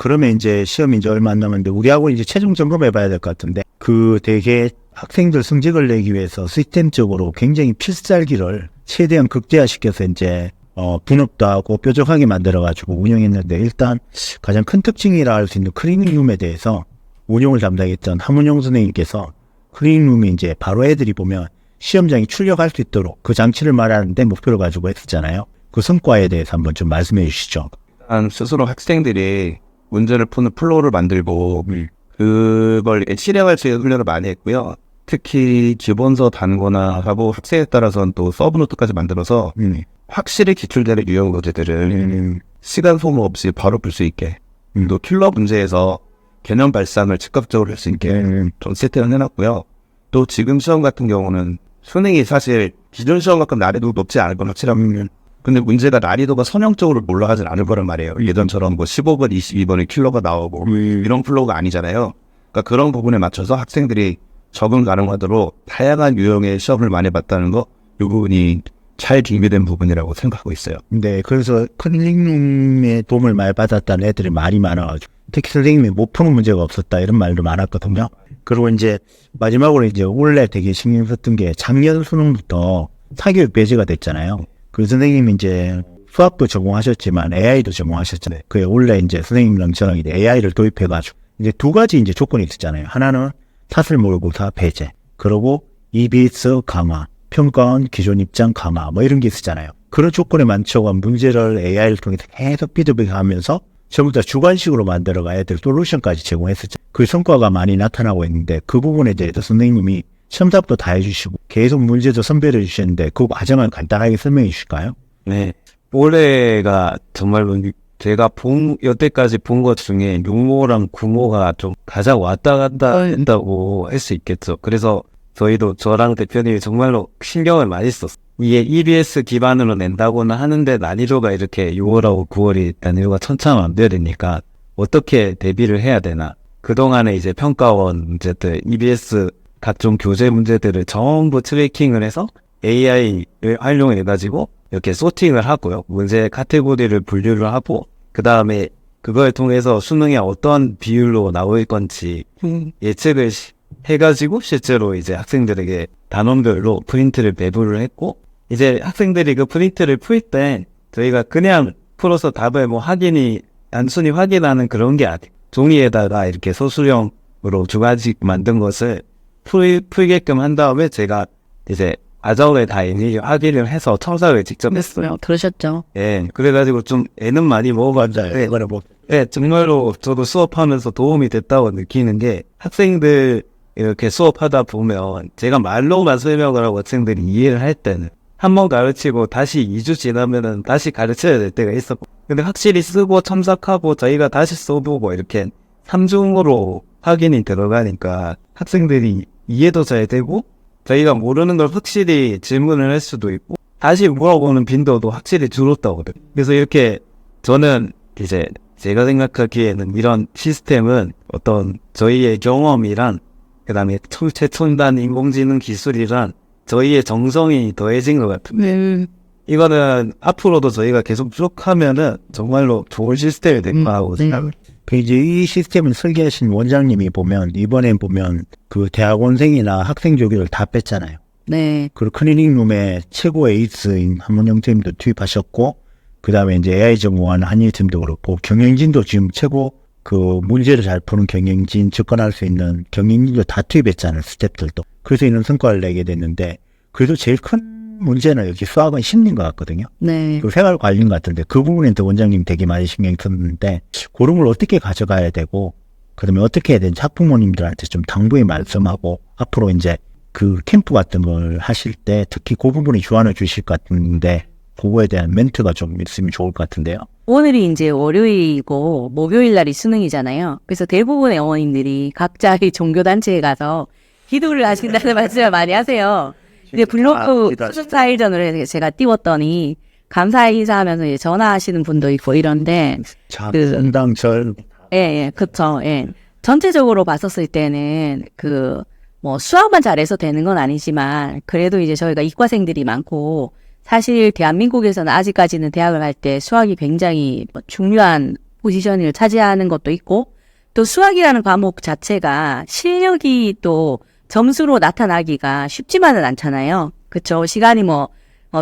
그러면 이제 시험이 이제 얼마 안 남았는데 우리하고 이제 최종 점검해 봐야 될 것 같은데 그 되게 학생들 성적을 내기 위해서 시스템적으로 굉장히 필살기를 최대한 극대화시켜서 이제 분업도 하고 뾰족하게 만들어가지고 운영했는데 일단 가장 큰 특징이라 할 수 있는 클리닝룸에 대해서 운영을 담당했던 함은영 선생님께서 클리닝룸이 이제 바로 애들이 보면 시험장에 출력할 수 있도록 그 장치를 말하는데 목표를 가지고 했었잖아요. 그 성과에 대해서 한번 좀 말씀해 주시죠. 일단 스스로 학생들이 문제를 푸는 플로우를 만들고 그걸 실행할 수 있는 훈련을 많이 했고요. 특히 기본서 단거나 하고 학생에 따라서는 또 서브노트까지 만들어서 확실히 기출되는 유형 문제들을 시간 소모 없이 바로 풀 수 있게 또 킬러 문제에서 개념 발상을 즉각적으로 할 수 있게 좀 세팅을 해놨고요. 또 지금 시험 같은 경우는 수능이 사실 기존 시험만큼 난이도 높지 않을 건 확실합니다. 근데 문제가 난이도가 선형적으로 올라가진 않을 거란 말이에요. 예전처럼 뭐 15번, 22번의 킬러가 나오고 이런 플로우가 아니잖아요. 그러니까 그런 부분에 맞춰서 학생들이 적응 가능하도록 다양한 유형의 시험을 많이 봤다는 거, 이 부분이 잘 준비된 부분이라고 생각하고 있어요. 네, 그래서 클리닝룸의 도움을 많이 받았다는 애들이 말이 많아가지고 특히 선생님이 못 푸는 문제가 없었다 이런 말도 많았거든요. 그리고 이제 마지막으로 이제 원래 되게 신경 썼던 게 작년 수능부터 사교육 배제가 됐잖아요. 그 선생님이 이제 수학도 전공하셨지만 AI도 전공하셨잖아요. 그게 원래 이제 선생님이랑 저랑 이제 AI를 도입해가지고 이제 두 가지 이제 조건이 있었잖아요. 하나는 사슬 모의고사 배제, 그리고 EBS 강화, 평가원 기존 입장 강화 뭐 이런 게 있었잖아요. 그런 조건에 맞춰서 문제를 AI를 통해서 계속 피드백하면서 전부 다 주관식으로 만들어가 애들 솔루션까지 제공했었죠. 그 성과가 많이 나타나고 있는데 그 부분에 대해서 선생님이 첨답도 다 해주시고 계속 문제도 선별해 주셨는데 그 과정을 간단하게 설명해 주실까요? 네. 올해가 정말로 제가 여태까지 본 것 중에 용모랑 구모가 좀 가장 왔다 갔다 한다고 할 수 있겠죠. 그래서 저희도 저랑 대표님이 정말로 신경을 많이 썼어요. 이게 EBS 기반으로 낸다고는 하는데 난이도가 이렇게 6월하고 9월이 난이도가 천차만별이니까 어떻게 대비를 해야 되나. 그동안에 이제 평가원 문제들, EBS 각종 교재 문제들을 전부 트래킹을 해서 AI를 활용해가지고 이렇게 소팅을 하고요. 문제 카테고리를 분류를 하고 그 다음에 그걸 통해서 수능에 어떤 비율로 나올 건지 예측을 해가지고 실제로 이제 학생들에게 단원별로 프린트를 배부를 했고 이제 학생들이 그 프린트를 풀 때 저희가 그냥 풀어서 답을 뭐 단순히 확인하는 그런 게 아니에요. 종이에다가 이렇게 소수형으로 두 가지 만든 것을 풀게끔 한 다음에 제가 이제 과정을 다 확인을 해서 첨삭을 직접 했어요. 그러셨죠. 예, 그래가지고 좀 애는 많이 먹어봤는데, 예, 정말로 저도 수업하면서 도움이 됐다고 느끼는 게 학생들 이렇게 수업하다 보면 제가 말로만 설명을 하고 학생들이 이해를 할 때는 한 번 가르치고 다시 2주 지나면은 다시 가르쳐야 될 때가 있었고, 근데 확실히 쓰고 첨삭하고 저희가 다시 써보고 이렇게 3중으로 확인이 들어가니까 학생들이 이해도 잘 되고 저희가 모르는 걸 확실히 질문을 할 수도 있고 다시 물어보는 빈도도 확실히 줄었다고 그래요. 그래서 이렇게 저는 이제 제가 생각하기에는 이런 시스템은 어떤 저희의 경험이란 그 다음에 최첨단 인공지능 기술이란 저희의 정성이 더해진 것 같은데 이거는 앞으로도 저희가 계속 쭉 하면은 정말로 좋은 시스템이 될 거라고 생각을. 그 이제 이 시스템을 설계하신 원장님이 보면 이번에 보면 그 대학원생이나 학생 조교를 다 뺐잖아요. 네. 그리고 클리닝룸에 최고 에이스인 한문영 팀도 투입하셨고 그 다음에 이제 AI 전공하는 한일 팀도 그렇고 경영진도 지금 최고 그 문제를 잘 푸는 경영진 접근할 수 있는 경영진도 다 투입했잖아요. 스태프들도. 그래서 이런 성과를 내게 됐는데 그래도 제일 큰 문제는 여기 수학은 심리인 것 같거든요. 네. 그 생활 관리인 것 같은데 그 부분에도 원장님 되게 많이 신경 썼는데 그런 걸 어떻게 가져가야 되고 그다음에 어떻게 해야 되는지 학부모님들한테 좀 당부의 말씀하고 앞으로 이제 그 캠프 같은 걸 하실 때 특히 그 부분에 조언을 주실 것 같은데 그거에 대한 멘트가 좀 있으면 좋을 것 같은데요. 오늘이 이제 월요일이고 목요일 날이 수능이잖아요. 그래서 대부분의 어머님들이 각자의 종교단체에 가서 기도를 하신다는 말씀을 많이 하세요. 근데 블로그 수능 4일 전으로 제가 띄웠더니 감사의 인사하면서 이제 전화하시는 분도 있고 이런데 성당절 예, 그쵸. 예. 전체적으로 봤었을 때는 뭐 수학만 잘해서 되는 건 아니지만 그래도 이제 저희가 이과생들이 많고 사실 대한민국에서는 아직까지는 대학을 갈 때 수학이 굉장히 중요한 포지션을 차지하는 것도 있고 또 수학이라는 과목 자체가 실력이 또 점수로 나타나기가 쉽지만은 않잖아요. 그쵸? 시간이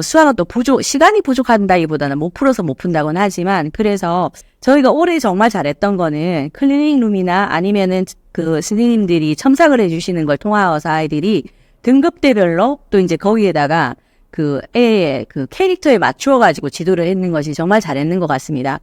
수학은 또 시간이 부족한다기보다는 못 풀어서 못 푼다고는 하지만 그래서 저희가 올해 정말 잘했던 거는 클리닝룸이나 아니면은 그 선생님들이 첨삭을 해주시는 걸 통하여서 아이들이 등급대별로 또 이제 거기에다가 그 애의 그 캐릭터에 맞추어가지고 지도를 했는 것이 정말 잘했는 것 같습니다.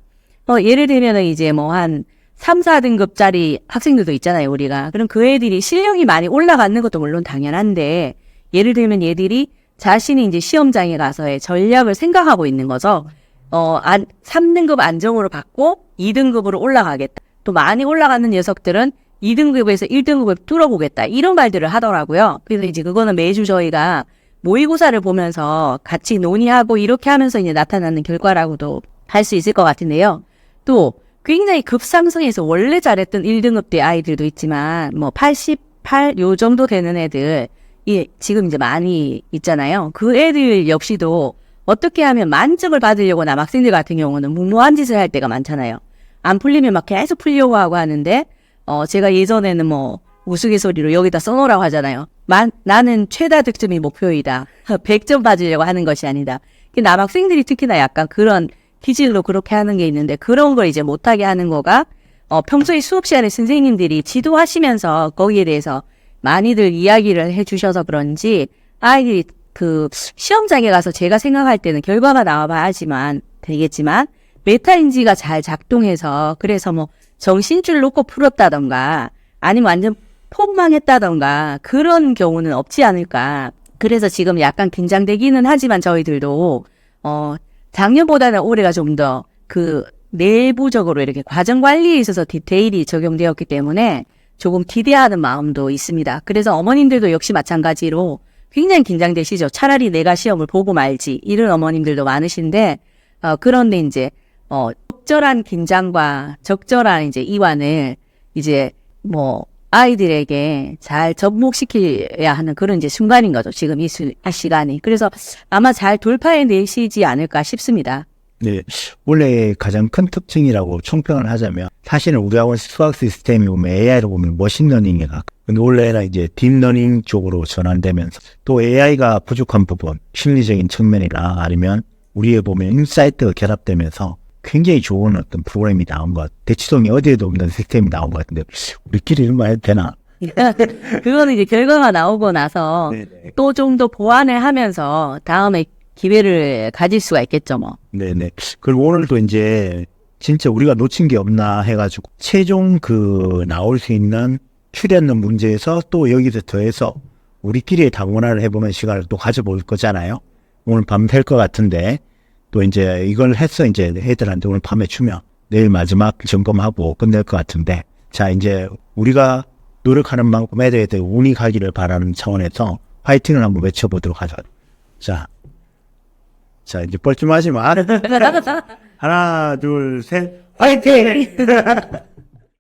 예를 들면은 이제 한 3, 4등급짜리 학생들도 있잖아요, 우리가. 그럼 그 애들이 실력이 많이 올라가는 것도 물론 당연한데 예를 들면 얘들이 자신이 이제 시험장에 가서의 전략을 생각하고 있는 거죠. 3등급 안정으로 받고 2등급으로 올라가겠다. 또 많이 올라가는 녀석들은 2등급에서 1등급을 뚫어보겠다. 이런 말들을 하더라고요. 그래서 이제 그거는 매주 저희가 모의고사를 보면서 같이 논의하고 이렇게 하면서 이제 나타나는 결과라고도 할 수 있을 것 같은데요. 또 굉장히 급상승해서 원래 잘했던 1등급대 아이들도 있지만 88 요 정도 되는 애들 지금 이제 많이 있잖아요. 그 애들 역시도 어떻게 하면 만점을 받으려고 남학생들 같은 경우는 무모한 짓을 할 때가 많잖아요. 안 풀리면 막 계속 풀려고 하고 하는데 제가 예전에는 우스갯소리로 여기다 써놓으라고 하잖아요. 나는 최다 득점이 목표이다. 100점 받으려고 하는 것이 아니다. 남학생들이 특히나 약간 그런 기질로 그렇게 하는 게 있는데 그런 걸 이제 못하게 하는 거가 평소에 수업 시간에 선생님들이 지도하시면서 거기에 대해서 많이들 이야기를 해주셔서 그런지 아이들이 그 시험장에 가서 제가 생각할 때는 결과가 나와봐야지만 되겠지만 메타인지가 잘 작동해서 그래서 정신줄 놓고 풀었다던가 아니면 완전 폭망했다던가 그런 경우는 없지 않을까. 그래서 지금 약간 긴장되기는 하지만 저희들도 작년보다는 올해가 좀 더 그 내부적으로 이렇게 과정 관리에 있어서 디테일이 적용되었기 때문에 조금 기대하는 마음도 있습니다. 그래서 어머님들도 역시 마찬가지로 굉장히 긴장되시죠. 차라리 내가 시험을 보고 말지 이런 어머님들도 많으신데 그런데 이제 적절한 긴장과 적절한 이제 이완을 이제 아이들에게 잘 접목시켜야 하는 그런 이제 순간인 거죠. 지금 이 시간이. 그래서 아마 잘 돌파해내시지 않을까 싶습니다. 네, 원래 가장 큰 특징이라고 총평을 하자면 사실은 우리 학원 수학 시스템이 보면 AI로 보면 머신러닝에 가까워. 근데 원래는 이제 딥러닝 쪽으로 전환되면서 또 AI가 부족한 부분, 심리적인 측면이나 아니면 우리에 보면 인사이트가 결합되면서 굉장히 좋은 어떤 프로그램이 나온 것 같아요. 대치동이 어디에도 없는 시스템이 나온 것 같은데 우리끼리 이런 말 해도 되나? 그거는 이제 결과가 나오고 나서 또 좀 더 보완을 하면서 다음에 기회를 가질 수가 있겠죠, 네네. 그리고 오늘도 이제 진짜 우리가 놓친 게 없나 해가지고 최종 나올 수 있는 출연는 문제에서 또 여기서 더해서 우리끼리 당원화를 해보는 시간을 또 가져볼 거잖아요. 오늘 밤 될 것 같은데 또 이제 이걸 해서 이제 애들한테 오늘 밤에 주면 내일 마지막 점검하고 끝낼 것 같은데 자 이제 우리가 노력하는 만큼 애들에 운이 가기를 바라는 차원에서 화이팅을 한번 외쳐보도록 하죠. 자 이제 뻘쭘하지 마. 하나 둘 셋 화이팅!